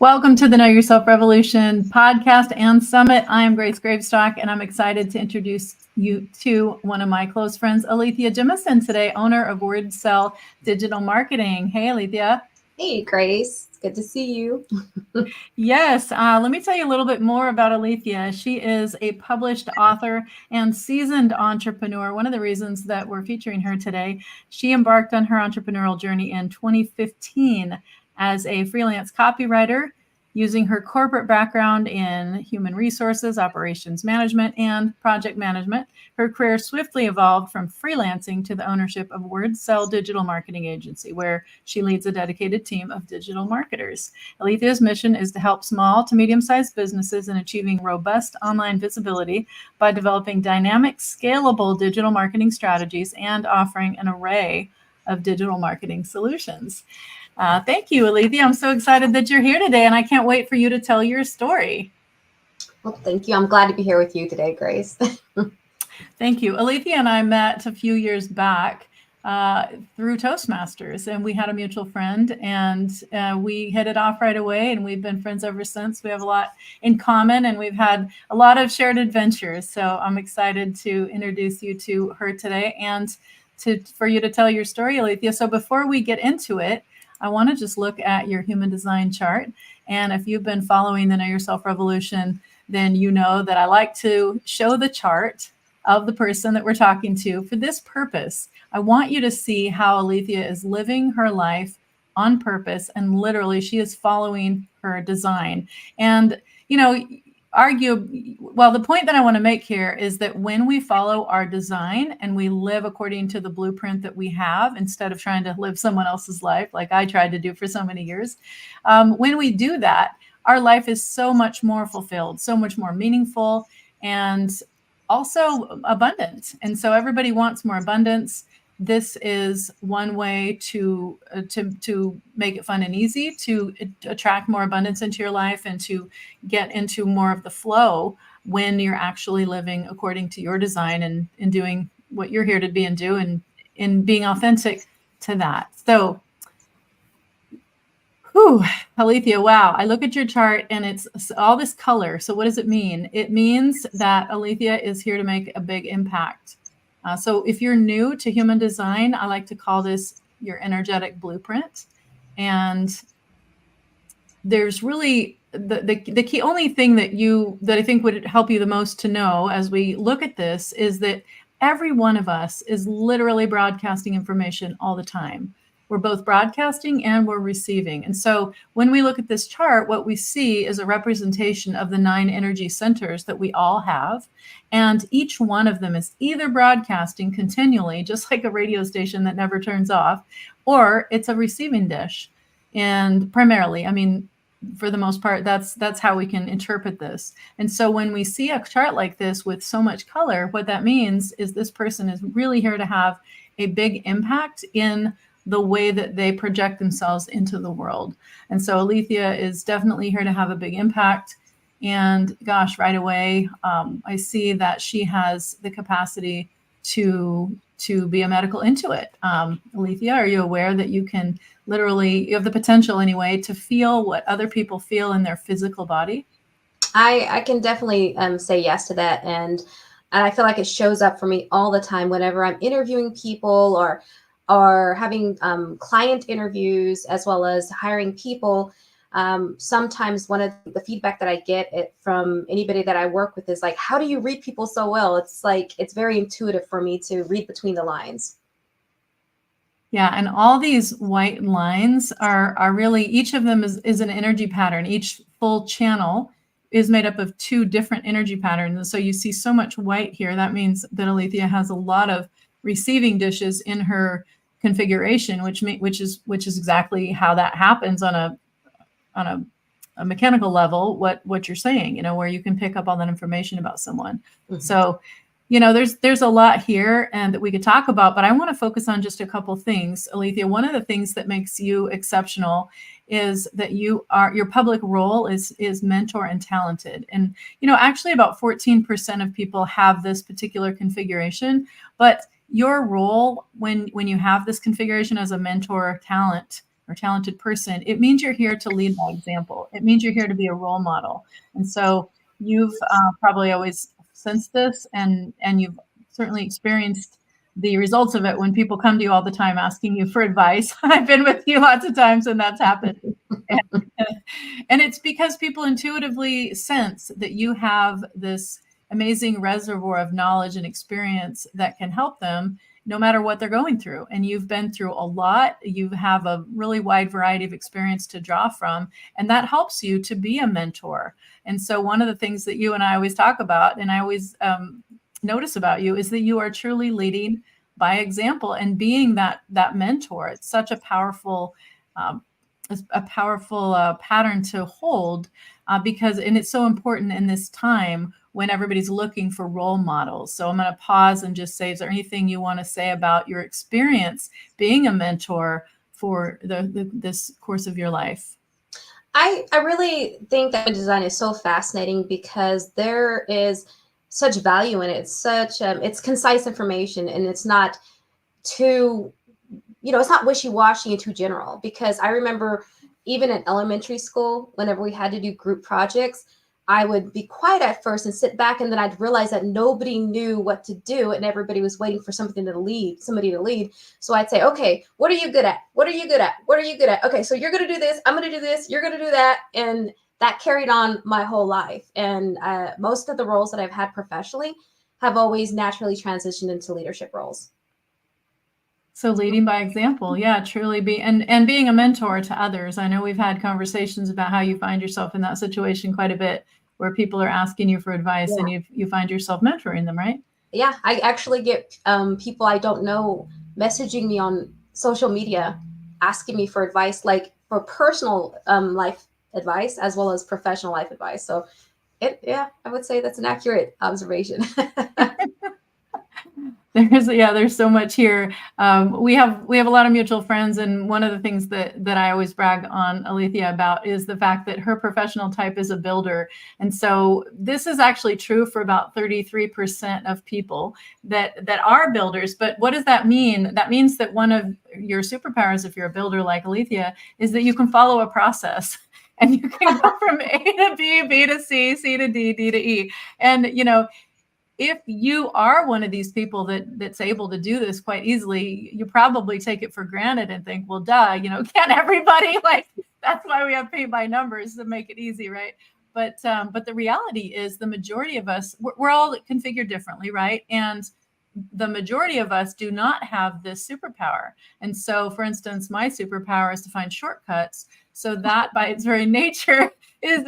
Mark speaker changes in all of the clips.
Speaker 1: Welcome to the Know Yourself Revolution podcast and summit. I am Grace Gravestock, and I'm excited to introduce you to one of my close friends, Alethea Jimison, today, owner of WordSell Digital Marketing. Hey, Alethea.
Speaker 2: Hey, Grace. It's good to see you.
Speaker 1: Yes. Let me tell you a little bit more about Alethea. She is a published author and seasoned entrepreneur. One of the reasons that we're featuring her today, she embarked on her entrepreneurial journey in 2015 as a freelance copywriter, using her corporate background in human resources, operations management, and project management. Her career swiftly evolved from freelancing to the ownership of WordSell Digital Marketing Agency, where she leads a dedicated team of digital marketers. Alethea's mission is to help small to medium-sized businesses in achieving robust online visibility by developing dynamic, scalable digital marketing strategies and offering an array of digital marketing solutions. Thank you, Alethea. I'm so excited that you're here today, and I can't wait for you to tell your story.
Speaker 2: Well, thank you. I'm glad to be here with you today, Grace.
Speaker 1: Thank you. Alethea and I met a few years back through Toastmasters, and we had a mutual friend, and we hit it off right away, and we've been friends ever since. We have a lot in common, and we've had a lot of shared adventures. So I'm excited to introduce you to her today and for you to tell your story, Alethea. So before we get into it, I want to just look at your human design chart. And if you've been following the Know Yourself Revolution, then you know that I like to show the chart of the person that we're talking to for this purpose. I want you to see how Alethea is living her life on purpose, and literally she is following her design. And, you know, the point that I want to make here is that when we follow our design and we live according to the blueprint that we have, instead of trying to live someone else's life like I tried to do for so many years, when we do that, our life is so much more fulfilled, so much more meaningful, and also abundant. And so everybody wants more abundance. This is one way to make it fun and easy to attract more abundance into your life and to get into more of the flow when you're actually living according to your design and doing what you're here to be and do, and being authentic to that. So, Alethea, wow. I look at your chart and it's all this color. So what does it mean? It means that Alethea is here to make a big impact. So if you're new to human design, I like to call this your energetic blueprint. And there's really the key only thing that I think would help you the most to know as we look at this is that every one of us is literally broadcasting information all the time. We're both broadcasting and we're receiving. And so when we look at this chart, what we see is a representation of the 9 energy centers that we all have. And each one of them is either broadcasting continually, just like a radio station that never turns off, or it's a receiving dish. And primarily, I mean, for the most part, that's how we can interpret this. And so when we see a chart like this with so much color, what that means is this person is really here to have a big impact in the way that they project themselves into the world. And so Alethea is definitely here to have a big impact. And gosh, right away, I see that she has the capacity to be a medical intuit. Alethea, are you aware that you can you have the potential anyway to feel what other people feel in their physical body?
Speaker 2: I can definitely say yes to that. And I feel like it shows up for me all the time whenever I'm interviewing people or having client interviews, as well as hiring people. Sometimes one of the feedback that I get from anybody that I work with is like, how do you read people so well? It's like, it's very intuitive for me to read between the lines.
Speaker 1: Yeah, and all these white lines are really, each of them is an energy pattern. Each full channel is made up of 2 different energy patterns. And so you see so much white here. That means that Alethea has a lot of receiving dishes in her configuration, which is exactly how that happens on a mechanical level, what you're saying, where you can pick up all that information about someone. Mm-hmm. So, there's a lot here and that we could talk about, but I want to focus on just a couple things. Alethea, one of the things that makes you exceptional is that your public role is mentor and talented. And, actually about 14% of people have this particular configuration, but your role when you have this configuration as a mentor talent or talented person, it means you're here to lead by example. It means you're here to be a role model. And so you've probably always sensed this, and you've certainly experienced the results of it when people come to you all the time asking you for advice. I've been with you lots of times when that's happened. And it's because people intuitively sense that you have this amazing reservoir of knowledge and experience that can help them no matter what they're going through. And you've been through a lot. You have a really wide variety of experience to draw from, and that helps you to be a mentor. And so one of the things that you and I always talk about, and I always notice about you, is that you are truly leading by example and being that mentor. It's such a powerful pattern to hold, because, and it's so important in this time when everybody's looking for role models. So I'm going to pause and just say, is there anything you want to say about your experience being a mentor for this course of your life?
Speaker 2: I really think that design is so fascinating because there is such value in it. It's such it's concise information, and it's not too, it's not wishy-washy and too general. Because I remember even in elementary school, whenever we had to do group projects, I would be quiet at first and sit back, and then I'd realize that nobody knew what to do and everybody was waiting for somebody to lead. So I'd say, okay, what are you good at? What are you good at? What are you good at? Okay, so you're going to do this. I'm going to do this. You're going to do that. And that carried on my whole life. And most of the roles that I've had professionally have always naturally transitioned into leadership roles.
Speaker 1: So leading by example, yeah, truly and being a mentor to others. I know we've had conversations about how you find yourself in that situation quite a bit, where people are asking you for advice, and you find yourself mentoring them, right?
Speaker 2: Yeah, I actually get people I don't know messaging me on social media, asking me for advice, like for personal life advice as well as professional life advice. So I would say that's an accurate observation.
Speaker 1: There's so much here. We have a lot of mutual friends, and one of the things that I always brag on Alethea about is the fact that her professional type is a builder. And so this is actually true for about 33% of people that are builders. But what does that mean? That means that one of your superpowers, if you're a builder like Alethea, is that you can follow a process. And you can go from A to B, B to C, C to D, D to E. And, if you are one of these people that's able to do this quite easily, you probably take it for granted and think, well, duh, can't everybody? Like, that's why we have paint by numbers, to make it easy, right? But the reality is the majority of us, we're all configured differently, right? And the majority of us do not have this superpower. And so, for instance, my superpower is to find shortcuts. So that by its very nature is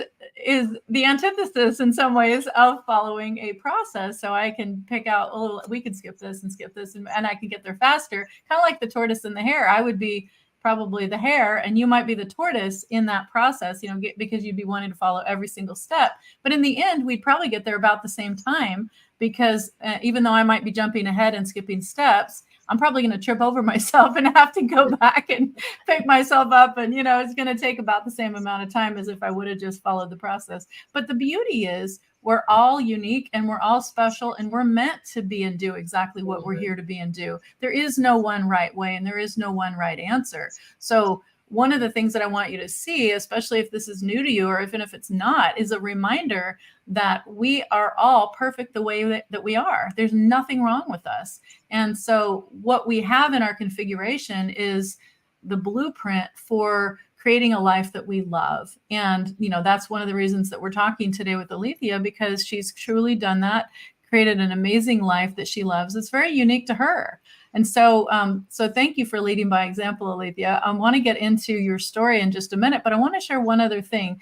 Speaker 1: the antithesis in some ways of following a process. So I can pick out, we could skip this, and I can get there faster. Kind of like the tortoise and the hare. I would be probably the hare, and you might be the tortoise in that process, because you'd be wanting to follow every single step. But in the end, we'd probably get there about the same time, because even though I might be jumping ahead and skipping steps, I'm probably going to trip over myself and have to go back and pick myself up. And, it's going to take about the same amount of time as if I would have just followed the process. But the beauty is we're all unique, and we're all special, and we're meant to be and do exactly what we're here to be and do. There is no one right way, and there is no one right answer. So one of the things that I want you to see, especially if this is new to you, or even if it's not, is a reminder that we are all perfect the way that we are. There's nothing wrong with us. And so what we have in our configuration is the blueprint for creating a life that we love. And, that's one of the reasons that we're talking today with Alethea, because she's truly done that, created an amazing life that she loves. It's very unique to her. And so, thank you for leading by example, Alethea. I want to get into your story in just a minute, but I want to share one other thing.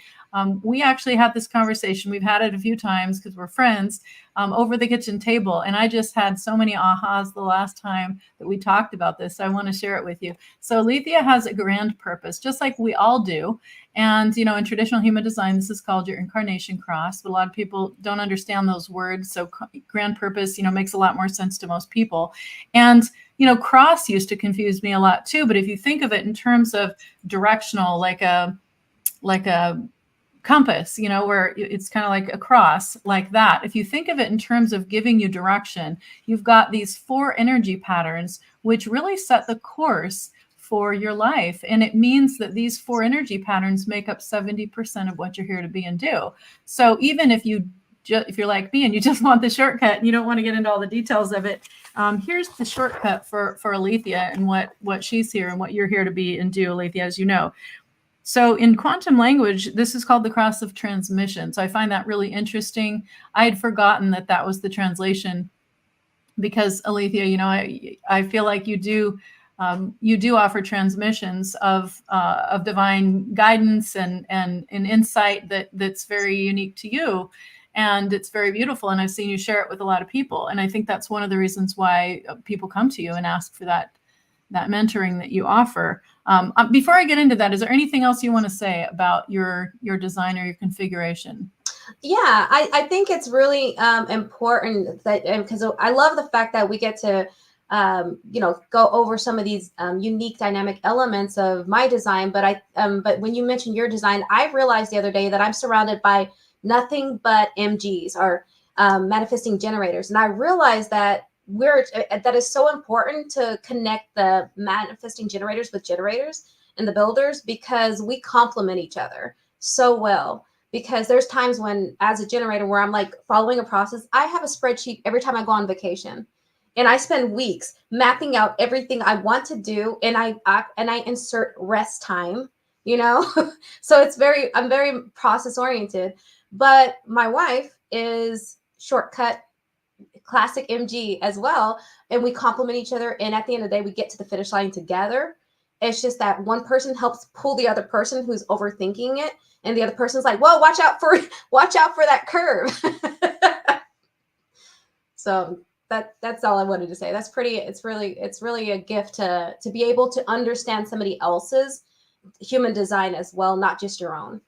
Speaker 1: We actually had this conversation. We've had it a few times because we're friends, over the kitchen table. And I just had so many ahas the last time that we talked about this. So I want to share it with you. So Alethea has a grand purpose, just like we all do. And, in traditional human design, this is called your incarnation cross. But a lot of people don't understand those words. So grand purpose, makes a lot more sense to most people. And, cross used to confuse me a lot too. But if you think of it in terms of directional, like a compass, where it's kind of like a cross, like that. If you think of it in terms of giving you direction, you've got these 4 energy patterns, which really set the course for your life. And it means that these 4 energy patterns make up 70% of what you're here to be and do. So even if you're like me and you just want the shortcut and you don't want to get into all the details of it, here's the shortcut for Alethea and what she's here and what you're here to be and do, Alethea, as you know. So in quantum language, this is called the cross of transmission. So I find that really interesting. I had forgotten that was the translation, because Alethea, I feel like you do offer transmissions of divine guidance and insight that's very unique to you, and it's very beautiful. And I've seen you share it with a lot of people, and I think that's one of the reasons why people come to you and ask for that mentoring that you offer. Before I get into that, is there anything else you want to say about your design or your configuration?
Speaker 2: Yeah, I think it's really important that, because I love the fact that we get to, go over some of these unique dynamic elements of my design. But but when you mentioned your design, I realized the other day that I'm surrounded by nothing but MGs, or manifesting generators, and I realized that that is so important to connect the manifesting generators with generators and the builders, because we complement each other so well. Because there's times when, as a generator, where I'm like following a process, I have a spreadsheet every time I go on vacation, and I spend weeks mapping out everything I want to do, and I insert rest time, So I'm very process oriented. But my wife is shortcut, classic MG as well, and we complement each other. And at the end of the day, we get to the finish line together. It's just that one person helps pull the other person who's overthinking it, and the other person's like, "Whoa, watch out for that curve." So that's all I wanted to say. That's pretty. It's really a gift to be able to understand somebody else's human design as well, not just your own.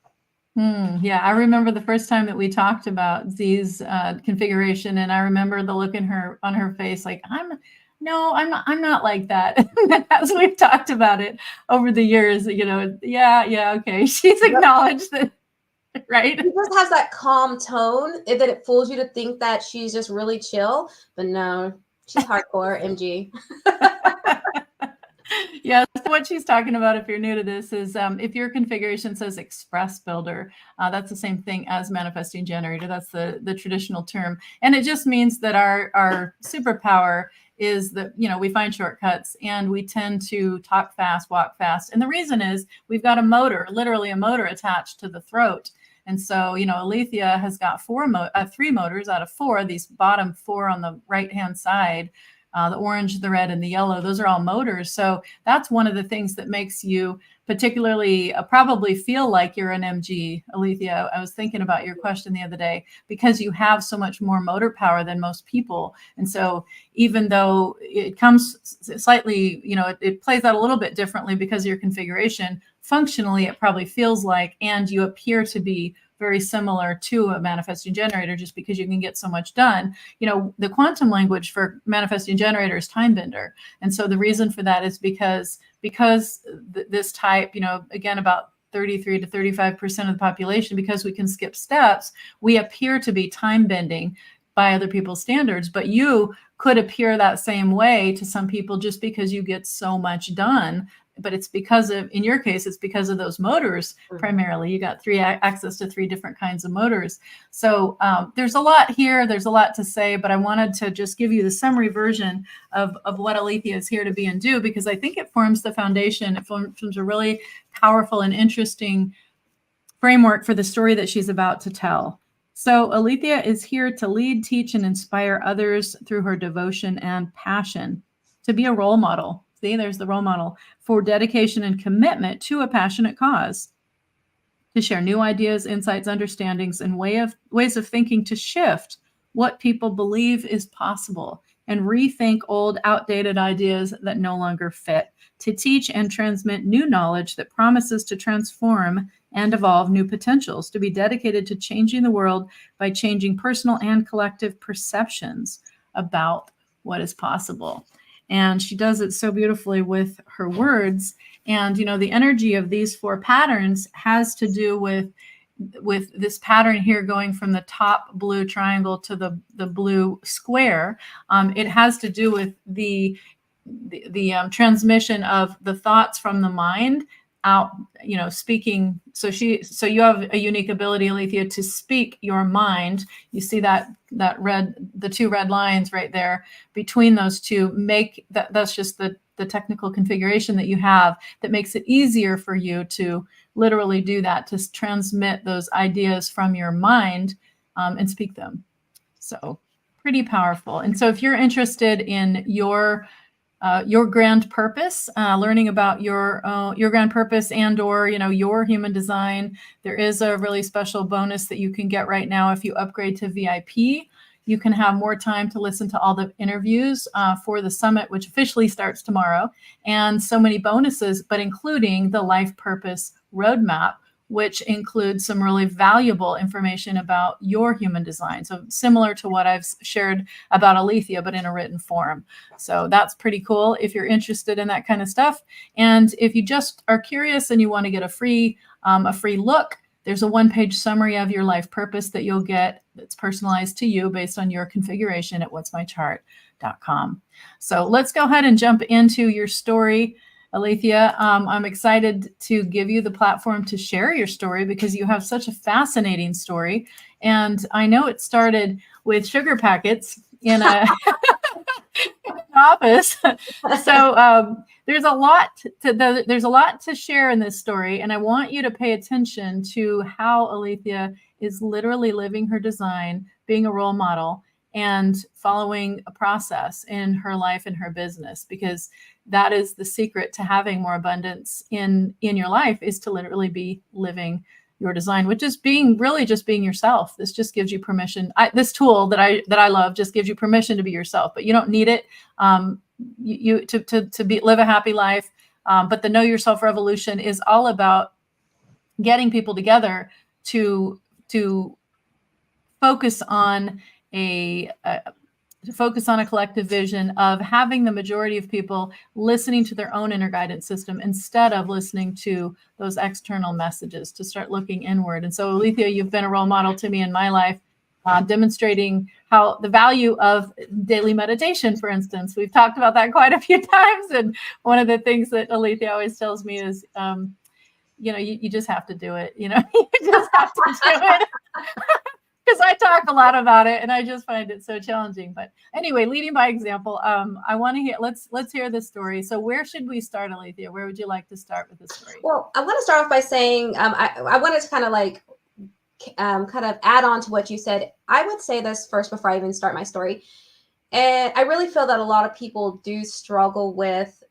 Speaker 1: Yeah, I remember the first time that we talked about Z's configuration, and I remember the look on her face, like, I'm not like that. As we've talked about it over the years, yeah, okay, she's acknowledged that, right?
Speaker 2: She just has that calm tone that it fools you to think that she's just really chill, but no, she's hardcore MG.
Speaker 1: Yeah, so what she's talking about, if you're new to this, is if your configuration says express builder, that's the same thing as manifesting generator. That's the traditional term. And it just means that our superpower is that, we find shortcuts, and we tend to talk fast, walk fast. And the reason is we've got a motor, literally a motor attached to the throat. And so, Alethea has got 3 motors out of 4, these bottom 4 on the right-hand side. The orange, the red, and the yellow, those are all motors. So that's one of the things that makes you particularly probably feel like you're an MG, Alethea. I was thinking about your question the other day, because you have so much more motor power than most people. And so even though it comes slightly, it plays out a little bit differently because of your configuration, functionally it probably feels like, and you appear to be very similar to a manifesting generator, just because you can get so much done. The quantum language for manifesting generator is time bender. And so the reason for that is because this type, again, about 33 to 35% of the population, because we can skip steps, we appear to be time bending by other people's standards. But you could appear that same way to some people just because you get so much done. But it's because of, in your case, it's because of those motors primarily. You got access to 3 different kinds of motors. So there's a lot here. There's a lot to say, but I wanted to just give you the summary version of what Alethea is here to be and do, because I think it forms the foundation. It forms a really powerful and interesting framework for the story that she's about to tell. So Alethea is here to lead, teach, and inspire others through her devotion and passion, to be a role model. See, there's the role model, for dedication and commitment to a passionate cause, to share new ideas, insights, understandings, and ways of thinking to shift what people believe is possible and rethink old, outdated ideas that no longer fit, to teach and transmit new knowledge that promises to transform and evolve new potentials, to be dedicated to changing the world by changing personal and collective perceptions about what is possible. And she does it so beautifully with her words. And, the energy of these 4 patterns has to do with this pattern here going from the top blue triangle to the blue square. It has to do with the the transmission of the thoughts from the mind out, speaking. So you have a unique ability, Alethea, to speak your mind. You see the two red lines right there between those two. That's just the technical configuration that you have that makes it easier for you to literally do that, to transmit those ideas from your mind and speak them. So pretty powerful. And so if you're interested in your grand purpose, learning about your grand purpose or your human design, there is a really special bonus that you can get right now. If you upgrade to VIP, you can have more time to listen to all the interviews for the summit, which officially starts tomorrow, and so many bonuses, but including the life purpose roadmap, which includes some really valuable information about your human design. So similar to what I've shared about Alethea, but in a written form. So that's pretty cool if you're interested in that kind of stuff. And if you just are curious and you want to get a free look, there's a one-page summary of your life purpose that you'll get that's personalized to you based on your configuration at whatsmychart.com. So let's go ahead and jump into your story. Alethea, I'm excited to give you the platform to share your story because you have such a fascinating story. And I know it started with sugar packets in an office. So there's a lot to share in this story. And I want you to pay attention to how Alethea is literally living her design, being a role model, and following a process in her life and her business, because that is the secret to having more abundance in your life, is to literally be living your design, which is just being yourself. This just gives you permission. This tool that I love just gives you permission to be yourself, but you don't need it live a happy life. But the Know Yourself Revolution is all about getting people together to focus on a collective vision of having the majority of people listening to their own inner guidance system instead of listening to those external messages, to start looking inward. And so, Alethea, you've been a role model to me in my life, demonstrating how the value of daily meditation, for instance. We've talked about that quite a few times. And one of the things that Alethea always tells me is, you just have to do it. You just have to do it. Because I talk a lot about it and I just find it so challenging. But anyway, leading by example, I want to hear, let's hear the story. So where should we start, Alethea? Where would you like to start with the story?
Speaker 2: Well, I want to start off by saying, I wanted to kind of add on to what you said. I would say this first before I even start my story. And I really feel that a lot of people do struggle with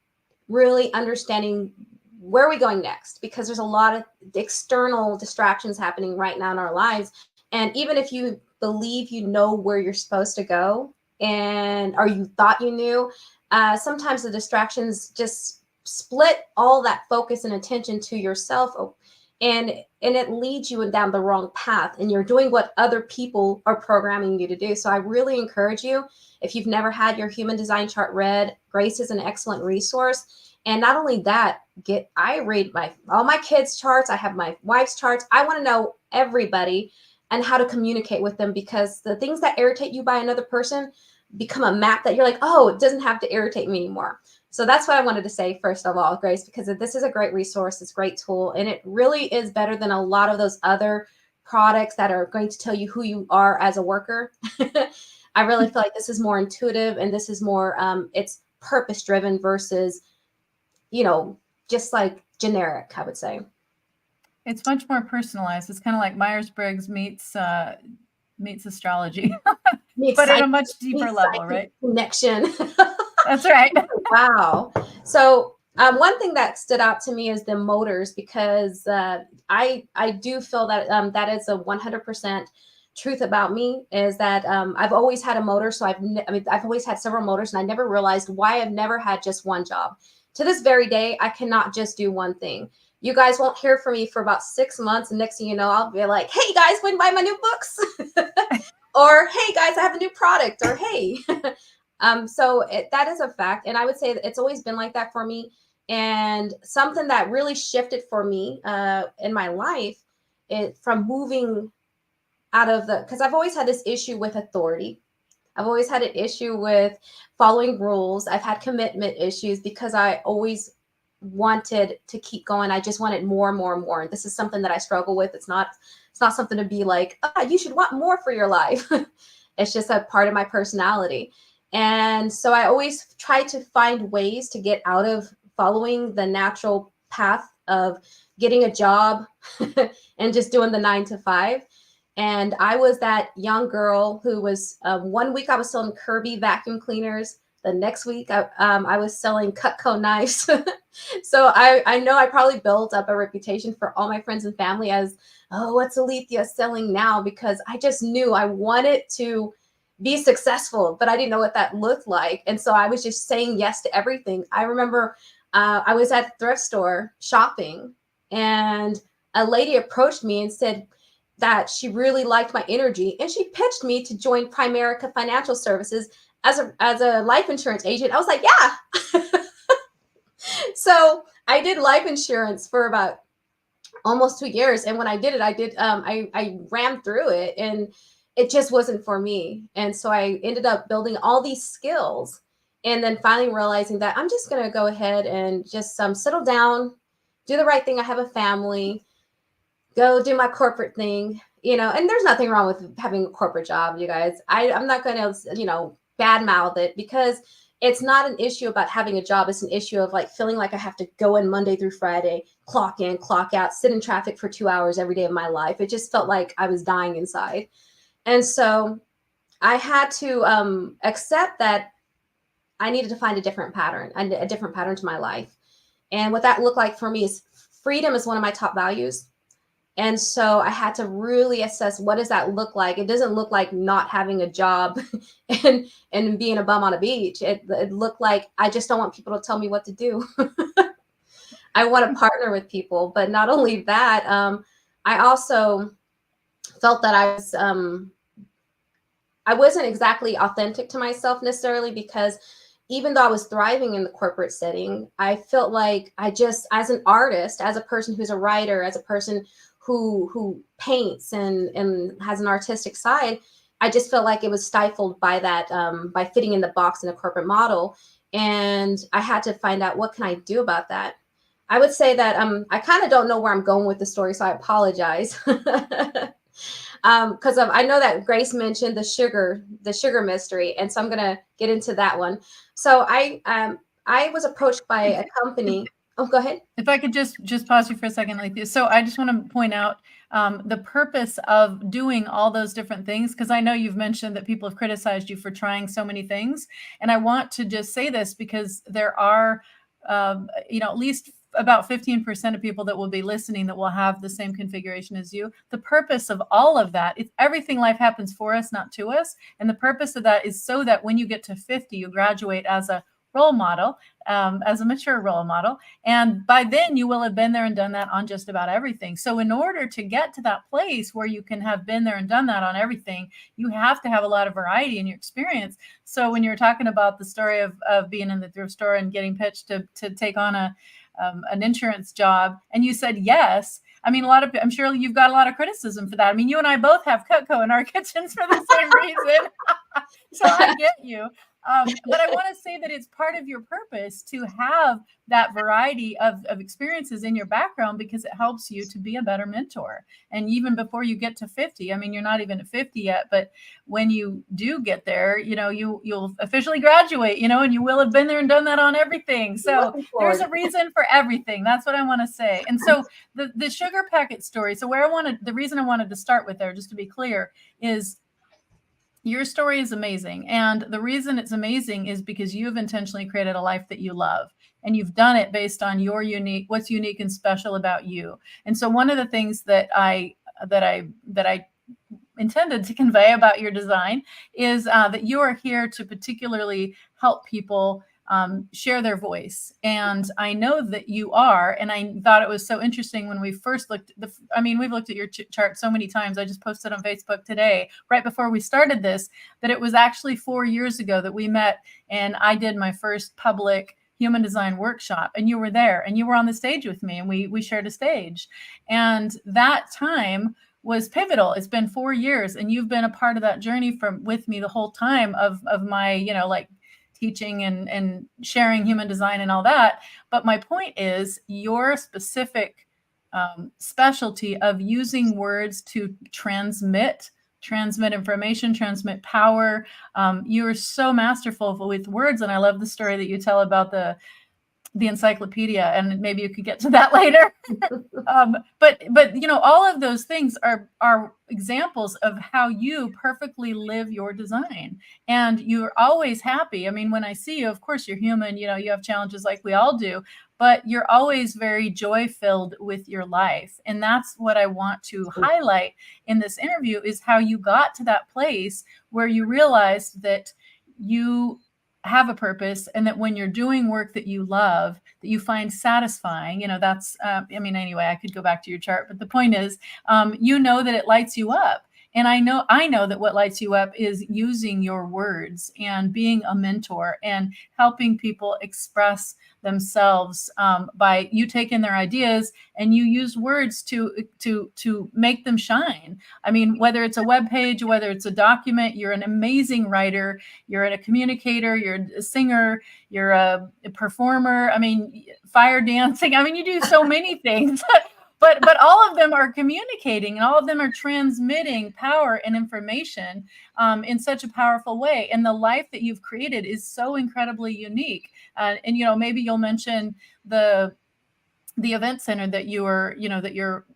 Speaker 2: really understanding where are we going next, because there's a lot of external distractions happening right now in our lives. And even if you believe you know where you're supposed to go, or you thought you knew, sometimes the distractions just split all that focus and attention to yourself, and it leads you down the wrong path, and you're doing what other people are programming you to do. So I really encourage you, if you've never had your human design chart read, Grace is an excellent resource. And not only that, I read all my kids' charts. I have my wife's charts. I want to know everybody and how to communicate with them, because the things that irritate you by another person become a map that you're like, oh, it doesn't have to irritate me anymore. So that's what I wanted to say, first of all, Grace, because this is a great resource. It's a great tool. And it really is better than a lot of those other products that are going to tell you who you are as a worker. I really feel like this is more intuitive, and this is more, it's purpose-driven versus, just like generic, I would say.
Speaker 1: It's much more personalized. It's kind of like Myers-Briggs meets astrology, but at a much deeper level, right?
Speaker 2: Connection.
Speaker 1: That's right.
Speaker 2: Wow. So one thing that stood out to me is the motors, because I do feel that that is a 100% truth about me, is that I've always had a motor. So I've always had several motors, and I never realized why I've never had just one job. To this very day, I cannot just do one thing. You guys won't hear from me for about 6 months. And next thing you know, I'll be like, hey guys, go and buy my new books. Or, hey guys, I have a new product. Or, hey. So that is a fact. And I would say that it's always been like that for me. And something that really shifted for me in my life, from moving out of because I've always had this issue with authority. I've always had an issue with following rules. I've had commitment issues because I always wanted to keep going. I just wanted more and more and more. And this is something that I struggle with. It's not something to be like, you should want more for your life. It's just a part of my personality. And so I always try to find ways to get out of following the natural path of getting a job and just doing the 9 to 5. And I was that young girl who was, one week I was selling Kirby vacuum cleaners. The next week I was selling Cutco knives. So I know I probably built up a reputation for all my friends and family as, oh, what's Alethea selling now? Because I just knew I wanted to be successful, but I didn't know what that looked like. And so I was just saying yes to everything. I remember I was at the thrift store shopping, and a lady approached me and said that she really liked my energy, and she pitched me to join Primerica Financial Services as a life insurance agent. I was like, yeah. So I did life insurance for about almost 2 years. And when I did it, I ran through it, and it just wasn't for me. And so I ended up building all these skills, and then finally realizing that I'm just going to go ahead and just settle down, do the right thing. I have a family, go do my corporate thing, and there's nothing wrong with having a corporate job, you guys. I'm not going to, badmouth it, because it's not an issue about having a job. It's an issue of like feeling like I have to go in Monday through Friday, clock in, clock out, sit in traffic for 2 hours every day of my life. It just felt like I was dying inside. And so I had to accept that I needed to find a different pattern to my life. And what that looked like for me is freedom is one of my top values. And so I had to really assess, what does that look like? It doesn't look like not having a job and being a bum on a beach. It looked like I just don't want people to tell me what to do. I want to partner with people. But not only that, I also felt that I wasn't exactly authentic to myself necessarily, because even though I was thriving in the corporate setting, I felt like as an artist, as a person who's a writer, as a person who paints and has an artistic side, I just felt like it was stifled by that, by fitting in the box in a corporate model. And I had to find out, what can I do about that? I would say that I kind of don't know where I'm going with the story, so I apologize. Because I know that Grace mentioned the sugar mystery, and so I'm gonna get into that one. So I was approached by a company. Oh, go ahead.
Speaker 1: If I could just pause you for a second, like this. So I just want to point out the purpose of doing all those different things, because I know you've mentioned that people have criticized you for trying so many things, and I want to just say this because there are, at least about 15% of people that will be listening that will have the same configuration as you. The purpose of all of that is everything life happens for us, not to us. And the purpose of that is so that when you get to 50, you graduate as a role model, as a mature role model. And by then you will have been there and done that on just about everything. So in order to get to that place where you can have been there and done that on everything, you have to have a lot of variety in your experience. So when you're talking about the story of being in the thrift store and getting pitched to take on an insurance job, and you said yes, I mean, I'm sure you've got a lot of criticism for that. I mean, you and I both have Cutco in our kitchens for the same reason. So I get you. But I want to say that it's part of your purpose to have that variety of experiences in your background, because it helps you to be a better mentor. And even before you get to 50, I mean, you're not even at 50 yet, but when you do get there, you'll officially graduate, and you will have been there and done that on everything. So there's a reason for everything. That's what I want to say. And so the sugar packet story. So the reason I wanted to start with there, just to be clear, is your story is amazing. And the reason it's amazing is because you've intentionally created a life that you love. And you've done it based on what's unique and special about you. And so one of the things that I intended to convey about your design is that you are here to particularly help people share their voice. And I know that you are. And I thought it was so interesting when we first looked we've looked at your chart so many times. I just posted on Facebook today, right before we started this, that it was actually 4 years ago that we met, and I did my first public human design workshop, and you were there, and you were on the stage with me, and we shared a stage. And that time was pivotal. It's been 4 years, and you've been a part of that journey with me the whole time of my, like teaching and sharing human design and all that. But my point is your specific specialty of using words to transmit information, transmit power. You are so masterful with words. And I love the story that you tell about the encyclopedia, and maybe you could get to that later. But all of those things are examples of how you perfectly live your design, and you're always happy. I mean, when I see you, of course you're human, you have challenges like we all do, but you're always very joy filled with your life. And that's what I want to highlight in this interview, is how you got to that place where you realized that you have a purpose, and that when you're doing work that you love, that you find satisfying, that's, anyway, I could go back to your chart, but the point is, that it lights you up. And I know that what lights you up is using your words and being a mentor and helping people express themselves by you taking their ideas and you use words to make them shine. I mean, whether it's a web page, whether it's a document, you're an amazing writer, you're a communicator, you're a singer, you're a performer. I mean, fire dancing. I mean, you do so many things. But all of them are communicating, and all of them are transmitting power and information in such a powerful way. And the life that you've created is so incredibly unique. And maybe you'll mention the event center that you're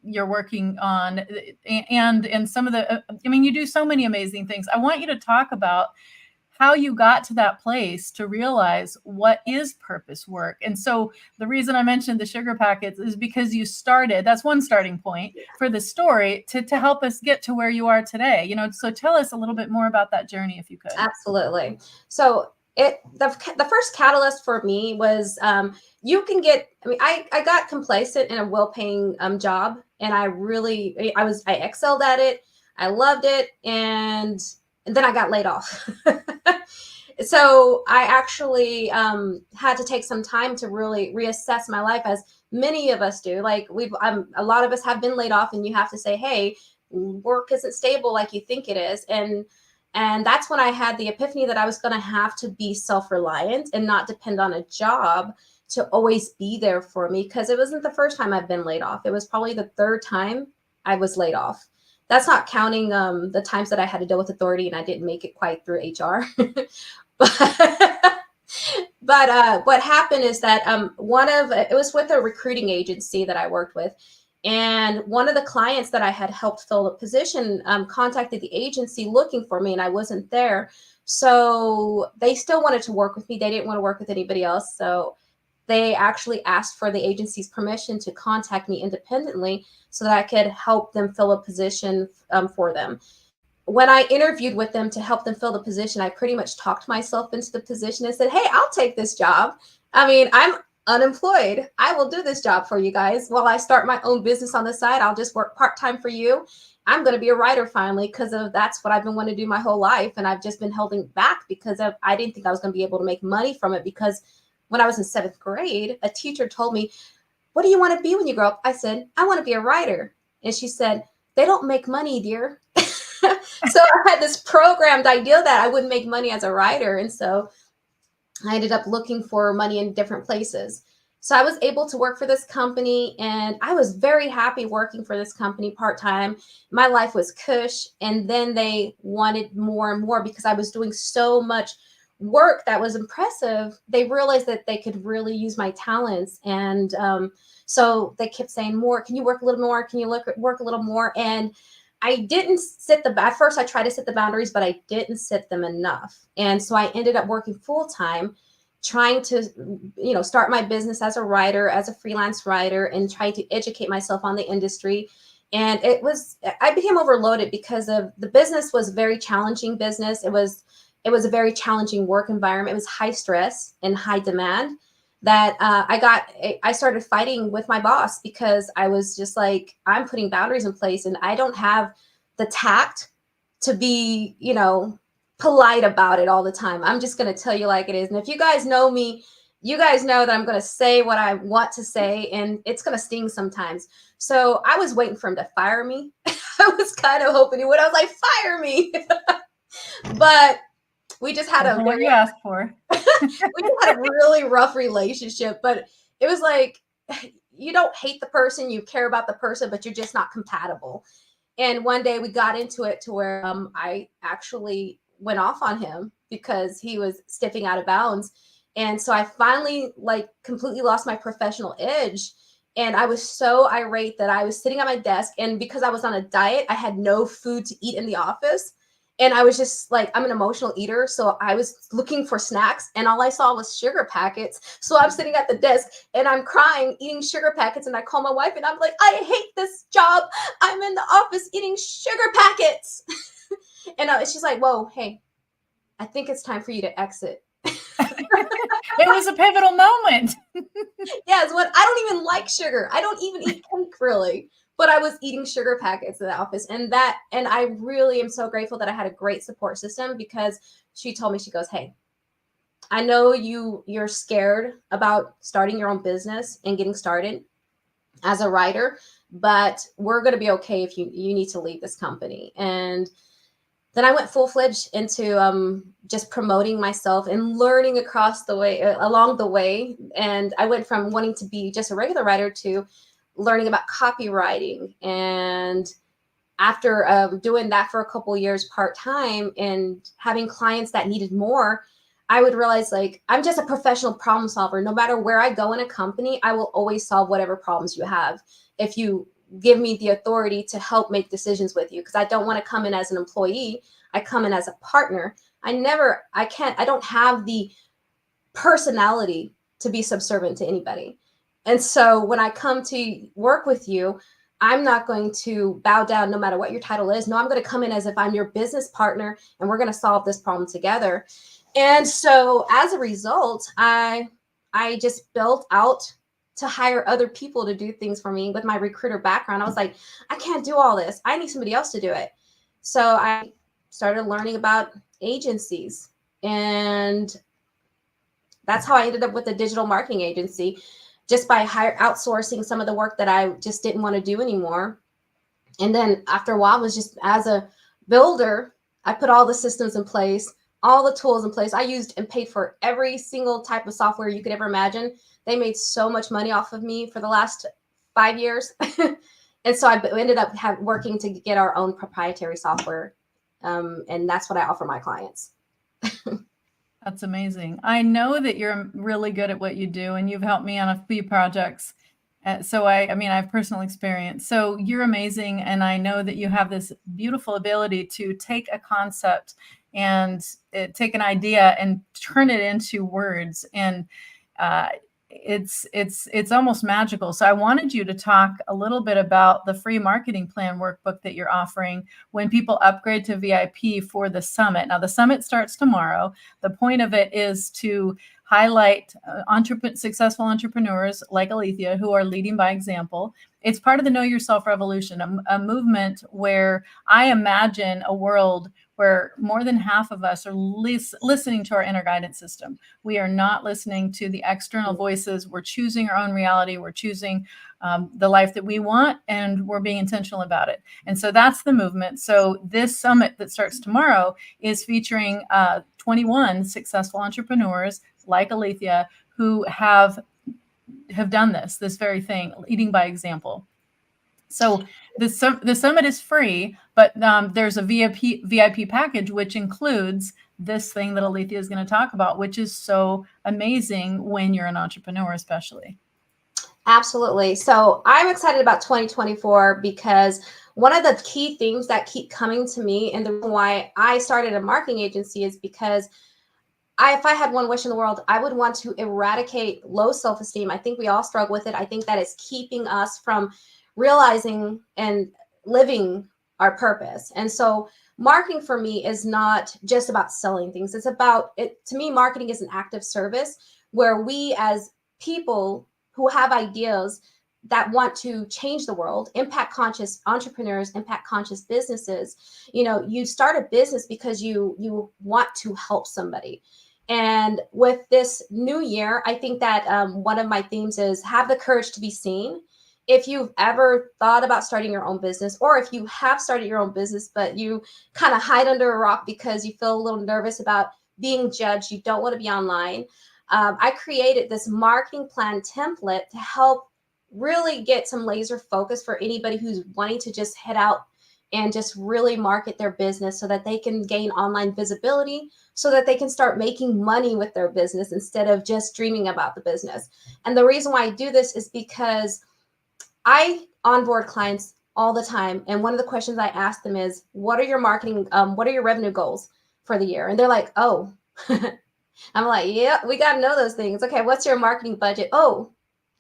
Speaker 1: working on, and some of the. You do so many amazing things. I want you to talk about how you got to that place to realize what is purpose work. And so the reason I mentioned the sugar packets is because you started, that's one starting point for the story to help us get to where you are today. So tell us a little bit more about that journey, if you could.
Speaker 2: Absolutely. So the first catalyst for me was, I got complacent in a well-paying job, and I excelled at it. I loved it. And then I got laid off. So I actually had to take some time to really reassess my life, as many of us do. Like a lot of us have been laid off, and you have to say, hey, work isn't stable like you think it is. And that's when I had the epiphany that I was going to have to be self-reliant and not depend on a job to always be there for me, because it wasn't the first time I've been laid off. It was probably the third time I was laid off. That's not counting the times that I had to deal with authority and I didn't make it quite through HR. But what happened is that it was with a recruiting agency that I worked with. And one of the clients that I had helped fill the position contacted the agency looking for me, and I wasn't there. So they still wanted to work with me. They didn't want to work with anybody else. So they actually asked for the agency's permission to contact me independently so that I could help them fill a position for them. When I interviewed with them to help them fill the position, I pretty much talked myself into the position and said, hey, I'll take this job. I'm unemployed. I will do this job for you guys while I start my own business on the side. I'll just work part-time for you. I'm going to be a writer finally, because that's what I've been wanting to do my whole life. And I've just been holding back because I didn't think I was going to be able to make money from it, because when I was in 7th grade, a teacher told me, what do you want to be when you grow up? I said, I want to be a writer. And she said, they don't make money, dear. So I had this programmed idea that I wouldn't make money as a writer. And so I ended up looking for money in different places. So I was able to work for this company, and I was very happy working for this company part-time. My life was cush. And then they wanted more and more because I was doing so much work that was impressive. They realized that they could really use my talents. And so they kept saying, more, can you work a little more? Can you work a little more? And I didn't at first I tried to set the boundaries, but I didn't set them enough. And so I ended up working full-time, trying to, start my business as a writer, as a freelance writer, and trying to educate myself on the industry. And I became overloaded because of the business was a very challenging business. It was a very challenging work environment. It was high stress and high demand that I started fighting with my boss, because I was just like, I'm putting boundaries in place and I don't have the tact to be, polite about it all the time. I'm just going to tell you like it is. And if you guys know me, you guys know that I'm going to say what I want to say, and it's going to sting sometimes. So I was waiting for him to fire me. I I was kind of hoping he would. I was like, fire me. But we just had
Speaker 1: Careful what you ask for.
Speaker 2: we just had a really rough relationship. But it was like, you don't hate the person, you care about the person, but you're just not compatible. And one day we got into it to where I actually went off on him because he was stepping out of bounds. And so I finally like completely lost my professional edge. And I was so irate that I was sitting at my desk. And because I was on a diet, I had no food to eat in the office. And I was just like, I'm an emotional eater. So I was looking for snacks and all I saw was sugar packets. So I'm sitting at the desk and I'm crying, eating sugar packets. And I call my wife and I'm like, I hate this job. I'm in the office eating sugar packets. And she's like, whoa, hey, I think it's time for you to exit.
Speaker 1: It was a pivotal moment.
Speaker 2: Yes, what I don't even like sugar. I don't even eat cake really. But I was eating sugar packets in the office. And I really am so grateful that I had a great support system because she told me, she goes, hey, I know you're scared about starting your own business and getting started as a writer, but we're going to be okay if you need to leave this company. And then I went full-fledged into just promoting myself and learning along the way. And I went from wanting to be just a regular writer to learning about copywriting. And after doing that for a couple of years part-time and having clients that needed more, I would realize like I'm just a professional problem solver. No matter where I go in a company, I will always solve whatever problems you have if you give me the authority to help make decisions with you, because I don't want to come in as an employee. I come in as a partner. I don't have the personality to be subservient to anybody. And so when I come to work with you, I'm not going to bow down no matter what your title is. No, I'm going to come in as if I'm your business partner and we're going to solve this problem together. And so as a result, I just built out to hire other people to do things for me with my recruiter background. I was like, I can't do all this. I need somebody else to do it. So I started learning about agencies, and that's how I ended up with a digital marketing agency, just by outsourcing some of the work that I just didn't want to do anymore. And then after a while, was just as a builder, I put all the systems in place, all the tools in place. I used and paid for every single type of software you could ever imagine. They made so much money off of me for the last 5 years. And so I ended up working to get our own proprietary software. And that's what I offer my clients.
Speaker 1: That's amazing. I know that you're really good at what you do, and you've helped me on a few projects. So I mean, I have personal experience. So you're amazing. And I know that you have this beautiful ability to take a concept and take an idea and turn it into words. And it's almost magical. So I wanted you to talk a little bit about the free marketing plan workbook that you're offering when people upgrade to VIP for the summit. Now, the summit starts tomorrow. The point of it is to highlight successful entrepreneurs like Alethea who are leading by example. It's part of the Know Yourself Revolution, a movement where I imagine a world where more than half of us are listening to our inner guidance system. We are not listening to the external voices. We're choosing our own reality. We're choosing the life that we want, and we're being intentional about it. And so that's the movement. So this summit that starts tomorrow is featuring 21 successful entrepreneurs like Alethea who have done this very thing, leading by example. So the summit is free, but there's a VIP package, which includes this thing that Alethea is going to talk about, which is so amazing when you're an entrepreneur, especially.
Speaker 2: Absolutely. So I'm excited about 2024 because one of the key things that keep coming to me, and the reason why I started a marketing agency, is because if I had one wish in the world, I would want to eradicate low self-esteem. I think we all struggle with it. I think that it's keeping us from realizing and living our purpose. And so marketing for me is not just about selling things. It's about it. To me, marketing is an act of service where we as people who have ideas that want to change the world, impact conscious entrepreneurs, impact conscious businesses. You start a business because you want to help somebody. And with this new year, I think that one of my themes is have the courage to be seen if you've ever thought about starting your own business, or if you have started your own business, but you kind of hide under a rock because you feel a little nervous about being judged, you don't want to be online, I created this marketing plan template to help really get some laser focus for anybody who's wanting to just head out and just really market their business so that they can gain online visibility, so that they can start making money with their business instead of just dreaming about the business. And the reason why I do this is because I onboard clients all the time. And one of the questions I ask them is, what are your what are your revenue goals for the year? And they're like, oh, I'm like, yeah, we got to know those things. Okay, what's your marketing budget? Oh,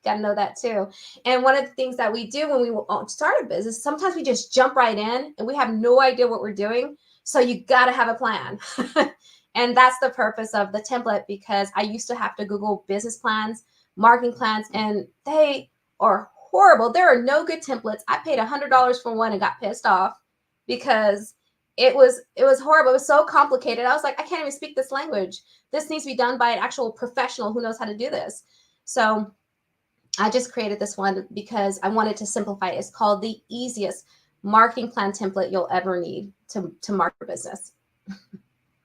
Speaker 2: got to know that too. And one of the things that we do when we start a business, sometimes we just jump right in and we have no idea what we're doing. So you got to have a plan. And that's the purpose of the template, because I used to have to Google business plans, marketing plans, and they are horrible. There are no good templates. I paid $100 for one and got pissed off because it was horrible. It was so complicated. I was like, I can't even speak this language. This needs to be done by an actual professional who knows how to do this. So I just created this one because I wanted to simplify it. It's called the easiest marketing plan template you'll ever need to market your business.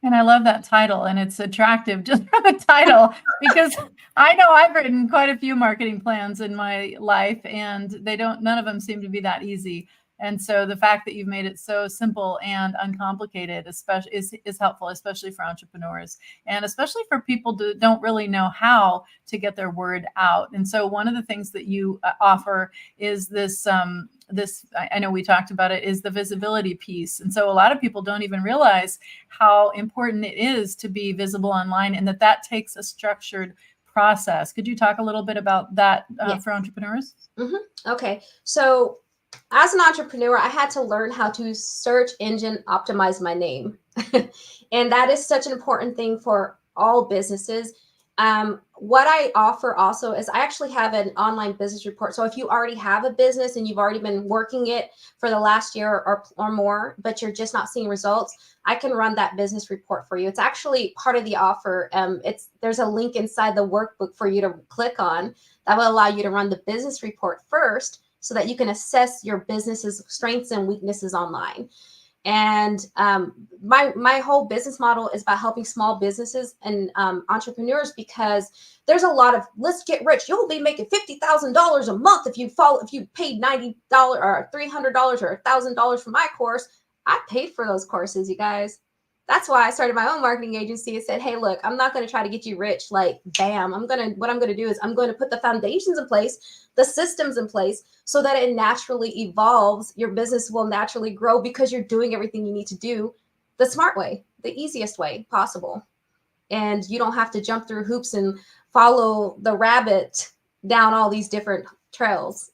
Speaker 1: And I love that title, and it's attractive just for the title, because I know I've written quite a few marketing plans in my life, and none of them seem to be that easy. And so the fact that you've made it so simple and uncomplicated, especially is helpful, especially for entrepreneurs, and especially for people who don't really know how to get their word out. And so one of the things that you offer is this, I know we talked about it, is the visibility piece. And so a lot of people don't even realize how important it is to be visible online, and that takes a structured process. Could you talk a little bit about that for entrepreneurs?
Speaker 2: Mm-hmm. Okay. So as an entrepreneur, I had to learn how to search engine optimize my name. And that is such an important thing for all businesses. What I offer also is I actually have an online business report. So if you already have a business and you've already been working it for the last year or more, but you're just not seeing results, I can run that business report for you. It's actually part of the offer. There's a link inside the workbook for you to click on that will allow you to run the business report first, so that you can assess your business's strengths and weaknesses online. And my whole business model is about helping small businesses and entrepreneurs, because there's a lot of let's get rich. You'll be making $50,000 a month if you paid $90 or $300 or $1,000 for my course. I paid for those courses, you guys. That's why I started my own marketing agency and said, hey, look, I'm not going to try to get you rich. Like, bam, what I'm going to do is I'm going to put the foundations in place, the systems in place, so that it naturally evolves. Your business will naturally grow because you're doing everything you need to do the smart way, the easiest way possible. And you don't have to jump through hoops and follow the rabbit down all these different trails.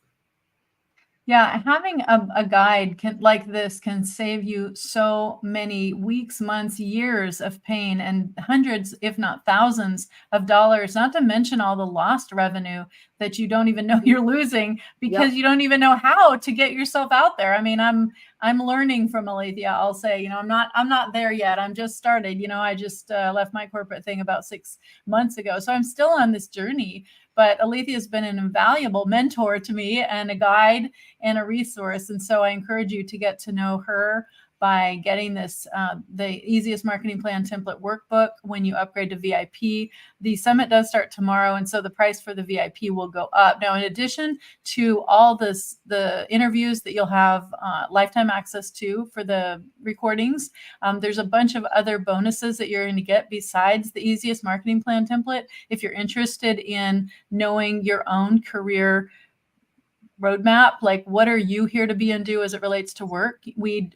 Speaker 1: Yeah, having a guide like this can save you so many weeks, months, years of pain, and hundreds, if not thousands of dollars, not to mention all the lost revenue that you don't even know you're losing because you don't even know how to get yourself out there. I mean, I'm learning from Alethea. I'll say, I'm not there yet. I'm just started. I just left my corporate thing about 6 months ago. So I'm still on this journey. But Alethea has been an invaluable mentor to me and a guide and a resource. And so I encourage you to get to know her by getting this, the easiest marketing plan template workbook when you upgrade to VIP. The summit does start tomorrow, and so the price for the VIP will go up. Now, in addition to all the interviews that you'll have lifetime access to for the recordings, there's a bunch of other bonuses that you're going to get besides the easiest marketing plan template. If you're interested in knowing your own career roadmap, like what are you here to be and do as it relates to work, we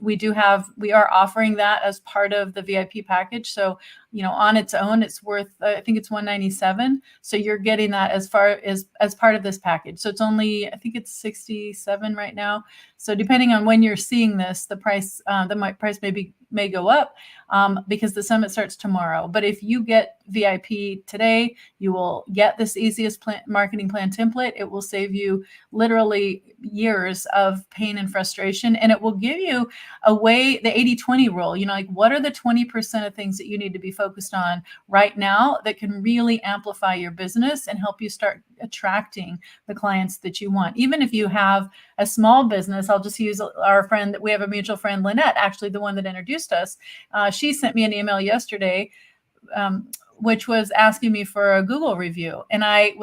Speaker 1: are offering that as part of the VIP package. So on its own it's worth I think it's $197. So you're getting that as part of this package. So it's only, I think it's $67 right now. So depending on when you're seeing this, the price may be may go up because the summit starts tomorrow. But if you get VIP today, you will get this easiest marketing plan template. It will save you literally years of pain and frustration. And it will give you a way, the 80-20 rule, like what are the 20% of things that you need to be focused on right now that can really amplify your business and help you start attracting the clients that you want. Even if you have a small business, I'll just use our friend, we have a mutual friend, Lynette, actually the one that introduced us. She sent me an email yesterday, which was asking me for a Google review. And I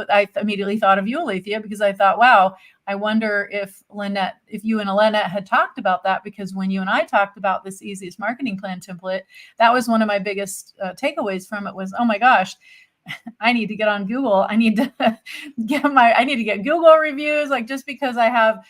Speaker 1: immediately thought of you, Alethea, because I thought, wow, I wonder if you and Lynette had talked about that, because when you and I talked about this easiest marketing plan template, that was one of my biggest takeaways from it was, oh my gosh, I need to get on Google. I need to get Google reviews, like just because I have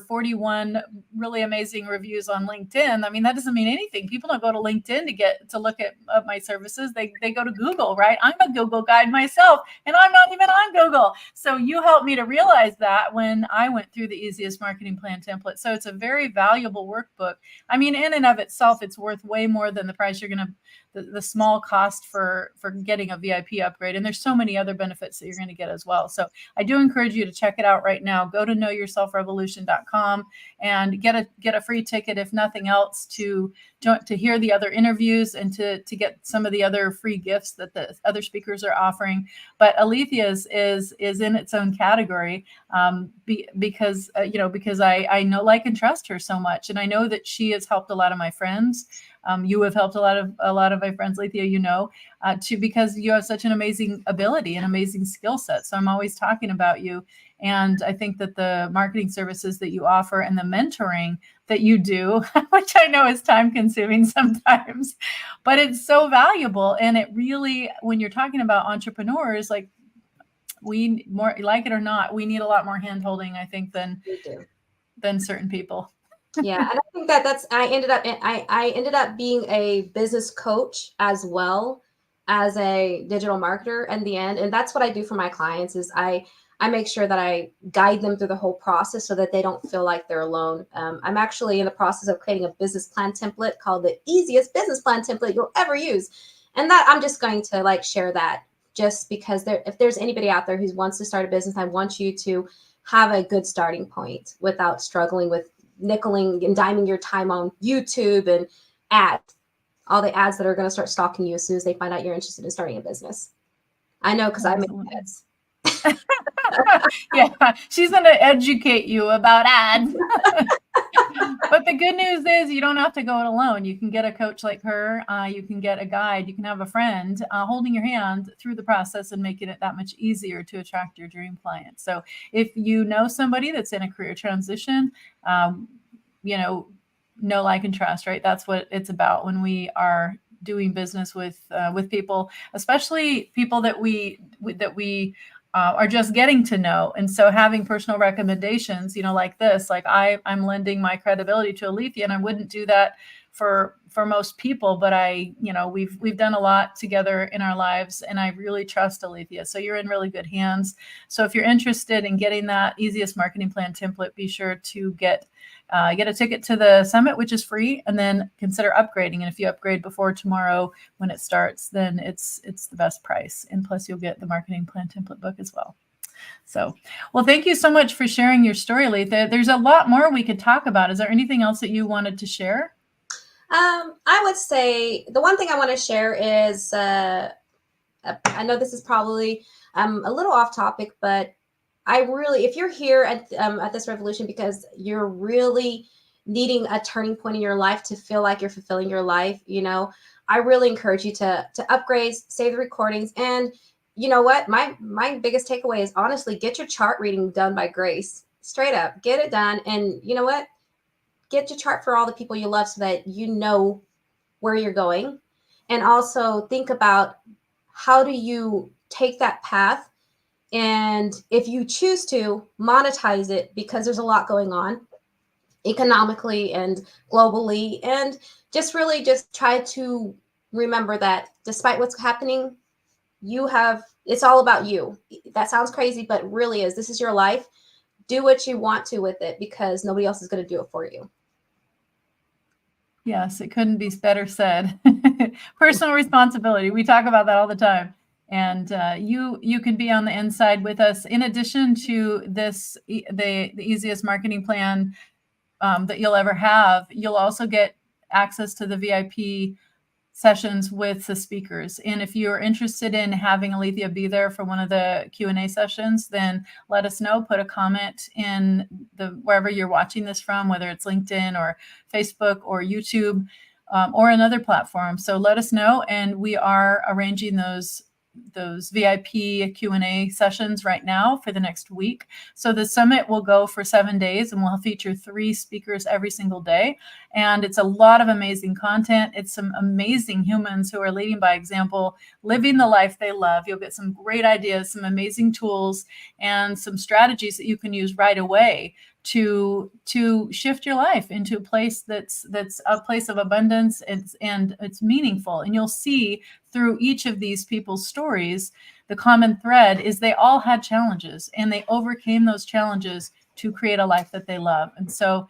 Speaker 1: 41 really amazing reviews on LinkedIn. I mean, that doesn't mean anything. People don't go to LinkedIn to look at my services. They go to Google, right? I'm a Google guide myself, and I'm not even on Google. So you helped me to realize that when I went through the easiest marketing plan template. So it's a very valuable workbook. I mean, in and of itself, it's worth way more than the price you're going to, the small cost for getting a VIP upgrade. And there's so many other benefits that you're going to get as well. So I do encourage you to check it out right now. Go to knowyourselfrevolution.com and get a free ticket, if nothing else, to hear the other interviews and to get some of the other free gifts that the other speakers are offering. But Alethea's is in its own category because I know, like, and trust her so much, and I know that she has helped a lot of my friends. You have helped a lot of my friends, Alethea, because you have such an amazing ability and amazing skill set. So I'm always talking about you. And I think that the marketing services that you offer and the mentoring that you do, which I know is time consuming sometimes, but it's so valuable. And it really, when you're talking about entrepreneurs, like, we more, like it or not, we need a lot more hand holding, I think, than certain people.
Speaker 2: Yeah, and I think I ended up being a business coach as well as a digital marketer in the end. And that's what I do for my clients is I make sure that I guide them through the whole process so that they don't feel like they're alone. I'm actually in the process of creating a business plan template called the easiest business plan template you'll ever use. And that I'm just going to share that just because if there's anybody out there who wants to start a business, I want you to have a good starting point without struggling with nickeling and diming your time on YouTube and all the ads that are going to start stalking you as soon as they find out you're interested in starting a business. I know, because I make ads.
Speaker 1: Yeah, she's going to educate you about ads. But the good news is you don't have to go it alone. You can get a coach like her. You can get a guide. You can have a friend holding your hand through the process and making it that much easier to attract your dream clients. So if you know somebody that's in a career transition, know, like, and trust, right? That's what it's about when we are doing business with people, especially people that we are just getting to know. And so having personal recommendations, like this, like I'm lending my credibility to Alethea, and I wouldn't do that for most people, but we've done a lot together in our lives, and I really trust Alethea. So you're in really good hands. So if you're interested in getting that easiest marketing plan template, be sure to get a ticket to the summit, which is free, and then consider upgrading. And if you upgrade before tomorrow when it starts, then it's the best price. And plus you'll get the marketing plan template book as well. So, well, thank you so much for sharing your story, Alethea. There's a lot more we could talk about. Is there anything else that you wanted to share?
Speaker 2: I would say the one thing I want to share is, I know this is probably a little off topic, but if you're here at this revolution because you're really needing a turning point in your life to feel like you're fulfilling your life, I really encourage you to upgrade, save the recordings. And you know what? My biggest takeaway is, honestly, get your chart reading done by Grace. Straight up, get it done. And you know what? Get your chart for all the people you love so that you know where you're going. And also think about, how do you take that path? And if you choose to monetize it, because there's a lot going on economically and globally, and just try to remember that despite what's happening, it's all about you. That sounds crazy, but it really is. This is your life. Do what you want to with it, because nobody else is going to do it for you.
Speaker 1: Yes, it couldn't be better said. Personal responsibility. We talk about that all the time. And you can be on the inside with us. In addition to this, the easiest marketing plan that you'll ever have, you'll also get access to the VIP sessions with the speakers. And if you're interested in having Alethea be there for one of the Q&A sessions, then let us know. Put a comment in the wherever you're watching this from, whether it's LinkedIn or Facebook or YouTube or another platform. So let us know, and we are arranging those VIP Q&A sessions right now for the next week. So the summit will go for 7 days, and we'll feature 3 speakers every single day. And it's a lot of amazing content. It's some amazing humans who are leading by example, living the life they love. You'll get some great ideas, some amazing tools, and some strategies that you can use right away to shift your life into a place that's a place of abundance, and it's meaningful. And you'll see through each of these people's stories, the common thread is they all had challenges, and they overcame those challenges to create a life that they love. And so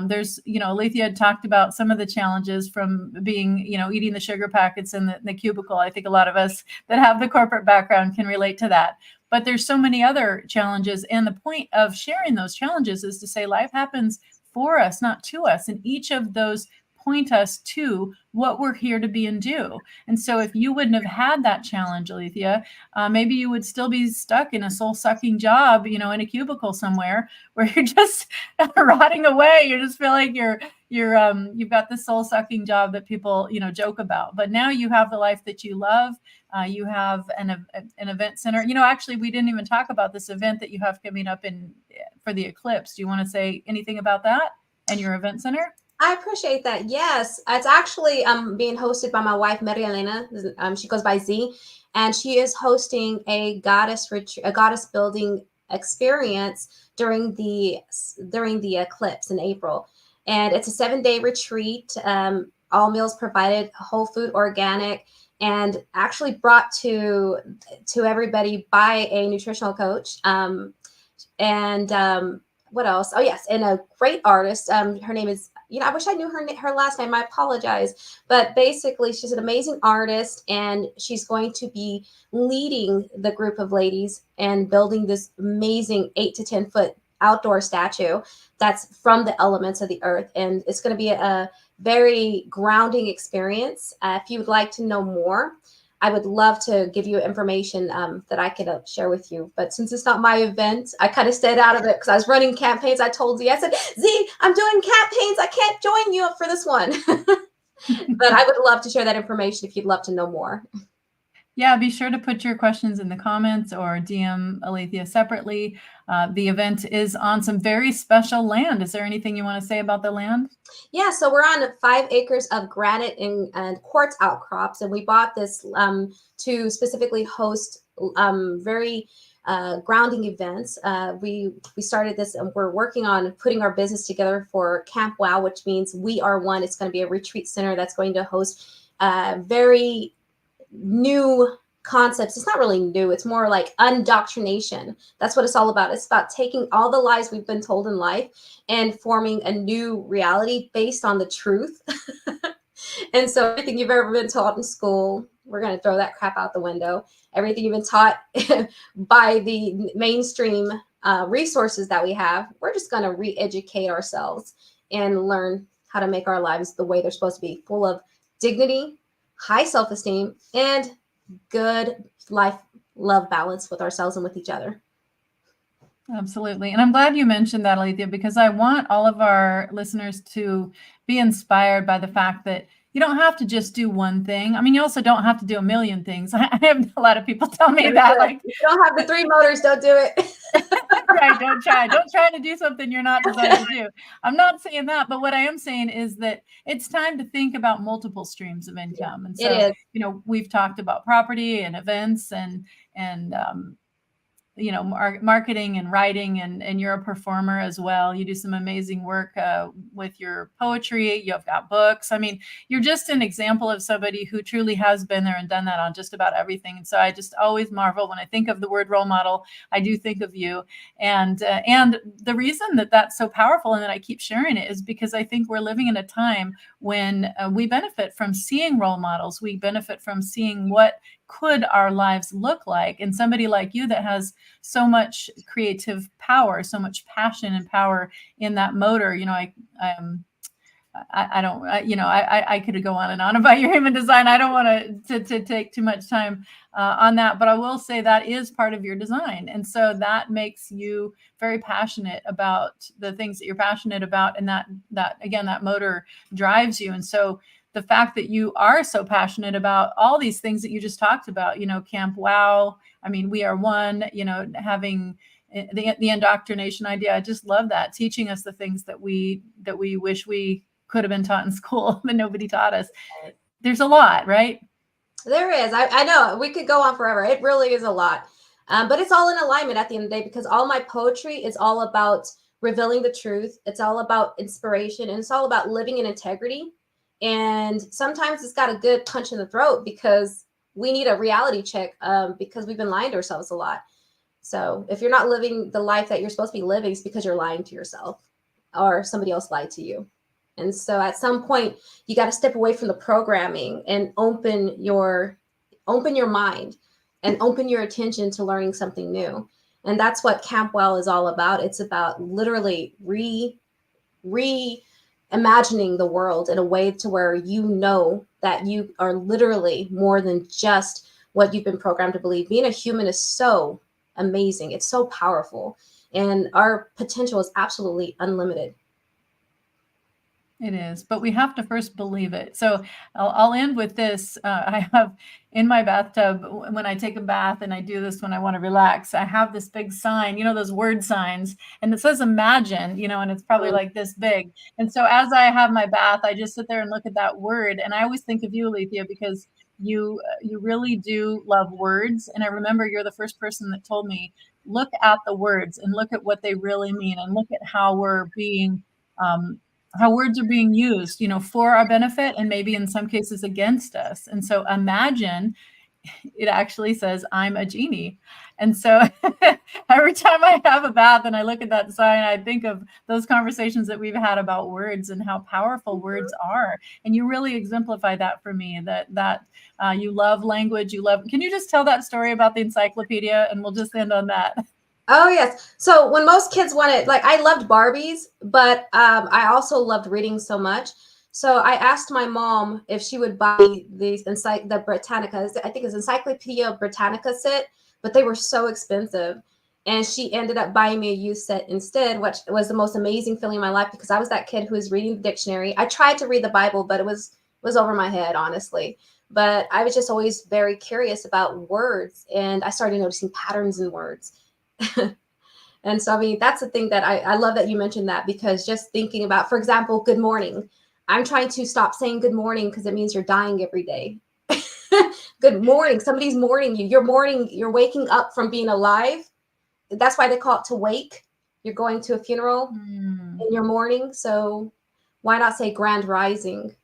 Speaker 1: there's, Alethea had talked about some of the challenges from being, eating the sugar packets in the cubicle. I think a lot of us that have the corporate background can relate to that. But there's so many other challenges. And the point of sharing those challenges is to say life happens for us, not to us. And each of those point us to what we're here to be and do. And so if you wouldn't have had that challenge, Alethea, maybe you would still be stuck in a soul-sucking job, in a cubicle somewhere where you're just rotting away. You just feel like you've got this soul-sucking job that people, joke about. But now you have the life that you love. You have an event center. Actually, we didn't even talk about this event that you have coming up for the eclipse. Do you want to say anything about that and your event center?
Speaker 2: I appreciate that. Yes, it's actually being hosted by my wife, Maria Elena. She goes by Z, and she is hosting a goddess building experience during the eclipse in April, and it's a 7-day retreat. All meals provided, whole food, organic, and actually brought to everybody by a nutritional coach. What else? Oh yes, and a great artist. Her name is, I wish I knew her last name. I apologize. But basically, she's an amazing artist, and she's going to be leading the group of ladies and building this amazing 8 to 10 foot outdoor statue that's from the elements of the earth. And it's going to be a very grounding experience. If you would like to know more, I would love to give you information that I could share with you. But since it's not my event, I kind of stayed out of it because I was running campaigns. I told Z, I said, Z, I'm doing campaigns. I can't join you for this one. But I would love to share that information if you'd love to know more.
Speaker 1: Yeah, be sure to put your questions in the comments or DM Alethea separately. The event is on some very special land. Is there anything you want to say about the land?
Speaker 2: Yeah, so we're on 5 acres of granite and quartz outcrops, and we bought this to specifically host very grounding events. We started this, and we're working on putting our business together for Camp Wow, which means we are one. It's going to be a retreat center that's going to host very new concepts. It's not really new. It's more like undoctrination. That's what it's all about. It's about taking all the lies we've been told in life and forming a new reality based on the truth. And so everything you've ever been taught in school, we're going to throw that crap out the window. Everything you've been taught by the mainstream resources that we have, we're just going to re-educate ourselves and learn how to make our lives the way they're supposed to be, full of dignity, high self-esteem, and good love balance with ourselves and with each other.
Speaker 1: Absolutely. And I'm glad you mentioned that, Alethea, because I want all of our listeners to be inspired by the fact that you don't have to just do one thing. I mean, you also don't have to do a million things. I have a lot of people tell me that, like,
Speaker 2: if you don't have the 3 motors, don't do it.
Speaker 1: Right, don't try to do something you're not designed to do. I'm not saying that, but what I am saying is that it's time to think about multiple streams of income. And so, we've talked about property and events and marketing and writing, and you're a performer as well. You do some amazing work with your poetry. You've got books. I mean, you're just an example of somebody who truly has been there and done that on just about everything. And so I just always marvel when I think of the word role model. I do think of you. And the reason that that's so powerful and that I keep sharing it is because I think we're living in a time when we benefit from seeing role models. We benefit from seeing what could our lives look like. And somebody like you that has so much creative power, so much passion and power in that motor. I could go on and on about your human design. I don't want to take too much time on that, but I will say that is part of your design. And so that makes you very passionate about the things that you're passionate about. And that motor drives you. And so the fact that you are so passionate about all these things that you just talked about, Camp Wow, I mean, We Are One, having the indoctrination idea. I just love that, teaching us the things that we wish we could have been taught in school that nobody taught us. There's a lot, right?
Speaker 2: There is. I know we could go on forever. It really is a lot. But it's all in alignment at the end of the day, because all my poetry is all about revealing the truth. It's all about inspiration, and it's all about living in integrity. And sometimes it's got a good punch in the throat because we need a reality check because we've been lying to ourselves a lot. So if you're not living the life that you're supposed to be living, it's because you're lying to yourself or somebody else lied to you. And so at some point, you got to step away from the programming and open your mind and open your attention to learning something new. And that's what Camp Well is all about. It's about literally reimagining the world in a way to where you know that you are literally more than just what you've been programmed to believe. Being a human is so amazing. It's so powerful. And our potential is absolutely unlimited.
Speaker 1: It is, but we have to first believe it. So I'll end with this. I have in my bathtub, when I take a bath, and I do this when I want to relax, I have this big sign, those word signs, and it says imagine, and it's probably like this big. And so as I have my bath, I just sit there and look at that word. And I always think of you, Alethea, because you really do love words. And I remember you're the first person that told me, look at the words and look at what they really mean, and look at how we're being how words are being used, for our benefit and maybe in some cases against us. And so imagine, it actually says, I'm a genie. And so every time I have a bath and I look at that sign, I think of those conversations that we've had about words and how powerful words are. And you really exemplify that for me, that you love language. Can you just tell that story about the encyclopedia, and we'll just end on that?
Speaker 2: Oh, yes. So when most kids wanted, I loved Barbies, but I also loved reading so much. So I asked my mom if she would buy the Britannica, I think it's Encyclopedia Britannica set, but they were so expensive. And she ended up buying me a used set instead, which was the most amazing feeling in my life, because I was that kid who was reading the dictionary. I tried to read the Bible, but it was over my head, honestly. But I was just always very curious about words, and I started noticing patterns in words. And so, I mean, that's the thing that I love that you mentioned that, because just thinking about, for example, good morning. I'm trying to stop saying good morning because it means you're dying every day. Good morning. Somebody's mourning you. You're waking up from being alive. That's why they call it to wake. You're going to a funeral in your morning. So why not say grand rising?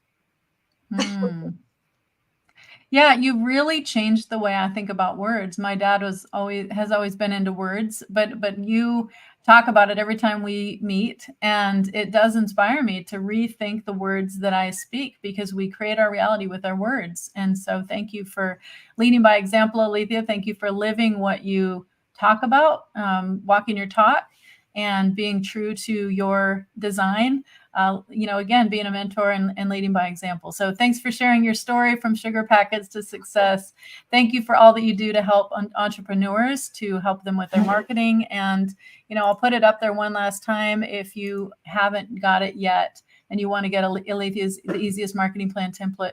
Speaker 1: Yeah, you really changed the way I think about words. My dad has always been into words, but you talk about it every time we meet, and it does inspire me to rethink the words that I speak, because we create our reality with our words. And so thank you for leading by example, Alethea. Thank you for living what you talk about, walking your talk, and being true to your design. Again, being a mentor and leading by example. So thanks for sharing your story from sugar packets to success. Thank you for all that you do to help entrepreneurs, to help them with their marketing. And, I'll put it up there one last time. If you haven't got it yet and you want to get Alethea's The Easiest Marketing Plan template,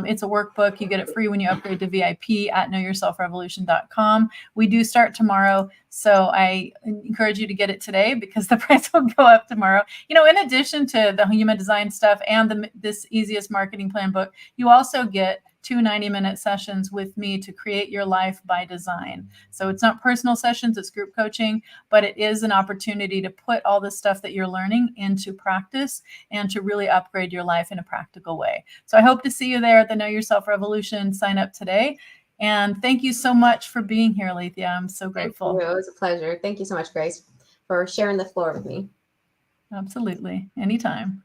Speaker 1: it's a workbook. You get it free when you upgrade to VIP at knowyourselfrevolution.com. We do start tomorrow, so I encourage you to get it today, because the price will go up tomorrow. In addition to the human design stuff and this Easiest Marketing Plan book, you also get 2 90-minute sessions with me to create your life by design. So it's not personal sessions, it's group coaching, but it is an opportunity to put all the stuff that you're learning into practice and to really upgrade your life in a practical way. So I hope to see you there at the Know Yourself Revolution. Sign up today. And thank you so much for being here, Alethea. I'm so grateful.
Speaker 2: Thank you. It was a pleasure. Thank you so much, Grace, for sharing the floor with me.
Speaker 1: Absolutely. Anytime.